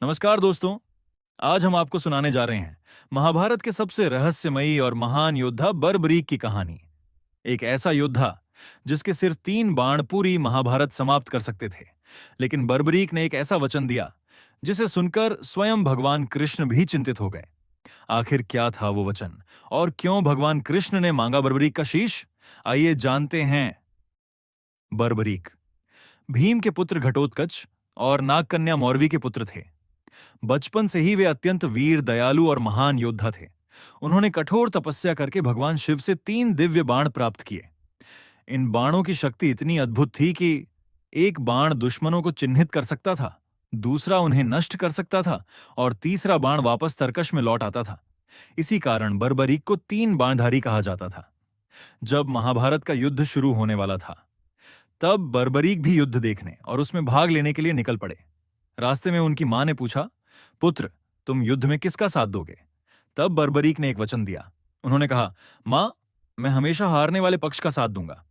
नमस्कार दोस्तों। आज हम आपको सुनाने जा रहे हैं महाभारत के सबसे रहस्यमयी और महान योद्धा बर्बरीक की कहानी। एक ऐसा योद्धा जिसके सिर्फ 3 बाण पूरी महाभारत समाप्त कर सकते थे, लेकिन बर्बरीक ने एक ऐसा वचन दिया जिसे सुनकर स्वयं भगवान कृष्ण भी चिंतित हो गए। आखिर क्या था वो वचन और क्यों भगवान कृष्ण ने मांगा बर्बरीक का शीश? आइए जानते हैं। बर्बरीक भीम के पुत्र घटोत्कच और नागकन्या मौरवी के पुत्र थे। बचपन से ही वे अत्यंत वीर, दयालु और महान योद्धा थे। उन्होंने कठोर तपस्या करके भगवान शिव से 3 दिव्य बाण प्राप्त किए। इन बाणों की शक्ति इतनी अद्भुत थी कि एक बाण दुश्मनों को चिन्हित कर सकता था, दूसरा उन्हें नष्ट कर सकता था और तीसरा बाण वापस तरकश में लौट आता था। इसी कारण बर्बरीक को 3 बाणधारी कहा जाता था। जब महाभारत का युद्ध शुरू होने वाला था, तब बर्बरीक भी युद्ध देखने और उसमें भाग लेने के लिए निकल पड़े। रास्ते में उनकी मां ने पूछा, पुत्र, तुम युद्ध में किसका साथ दोगे? तब बर्बरीक ने एक वचन दिया। उन्होंने कहा, मां, मैं हमेशा हारने वाले पक्ष का साथ दूंगा।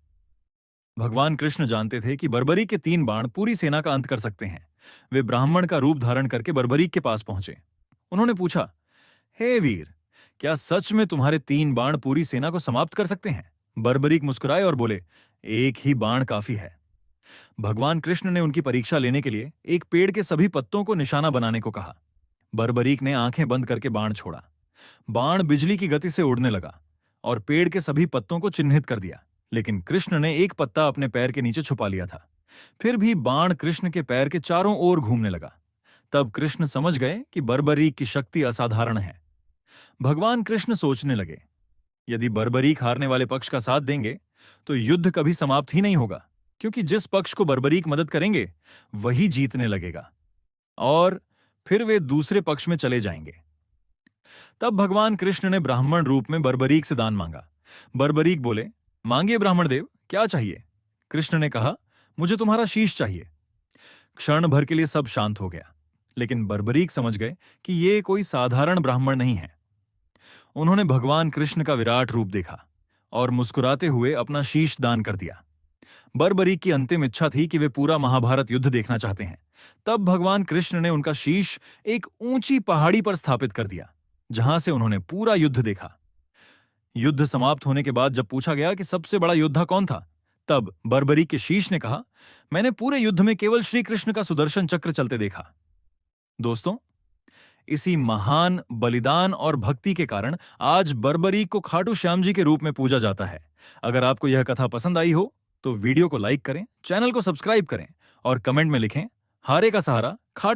भगवान कृष्ण जानते थे कि बर्बरीक के 3 बाण पूरी सेना का अंत कर सकते हैं। वे ब्राह्मण का रूप धारण करके बर्बरीक के पास पहुंचे। उन्होंने पूछा, हे वीर, क्या सच में तुम्हारे 3 बाण पूरी सेना को समाप्त कर सकते हैं? बर्बरीक मुस्कुराए और बोले, एक ही बाण काफी है। भगवान कृष्ण ने उनकी परीक्षा लेने के लिए एक पेड़ के सभी पत्तों को निशाना बनाने को कहा। बर्बरीक ने आंखें बंद करके बाण छोड़ा। बाण बिजली की गति से उड़ने लगा और पेड़ के सभी पत्तों को चिन्हित कर दिया, लेकिन कृष्ण ने एक पत्ता अपने पैर के नीचे छुपा लिया था। फिर भी बाण कृष्ण के पैर के चारों ओर घूमने लगा। तब कृष्ण समझ गए कि बर्बरीक की शक्ति असाधारण है। भगवान कृष्ण सोचने लगे, यदि बर्बरीक हारने वाले पक्ष का साथ देंगे तो युद्ध कभी समाप्त ही नहीं होगा, क्योंकि जिस पक्ष को बर्बरीक मदद करेंगे वही जीतने लगेगा और फिर वे दूसरे पक्ष में चले जाएंगे। तब भगवान कृष्ण ने ब्राह्मण रूप में बर्बरीक से दान मांगा। बर्बरीक बोले, मांगिए ब्राह्मण देव, क्या चाहिए? कृष्ण ने कहा, मुझे तुम्हारा शीश चाहिए। क्षण भर के लिए सब शांत हो गया, लेकिन बर्बरीक समझ गए कि ये कोई साधारण ब्राह्मण नहीं है। उन्होंने भगवान कृष्ण का विराट रूप देखा और मुस्कुराते हुए अपना शीश दान कर दिया। बर्बरीक की अंतिम इच्छा थी कि वे पूरा महाभारत युद्ध देखना चाहते हैं। तब भगवान कृष्ण ने उनका शीश एक ऊंची पहाड़ी पर स्थापित कर दिया, जहां से उन्होंने पूरा युद्ध देखा। युद्ध समाप्त होने के बाद जब पूछा गया कि सबसे बड़ा योद्धा कौन था, तब बर्बरीक के शीश ने कहा, मैंने पूरे युद्ध में केवल श्री कृष्ण का सुदर्शन चक्र चलते देखा। दोस्तों, इसी महान बलिदान और भक्ति के कारण आज बर्बरीक को खाटू श्याम जी के रूप में पूजा जाता है। अगर आपको यह कथा पसंद आई हो तो वीडियो को लाइक करें, चैनल को सब्सक्राइब करें और कमेंट में लिखें, हारे का सहारा खाटू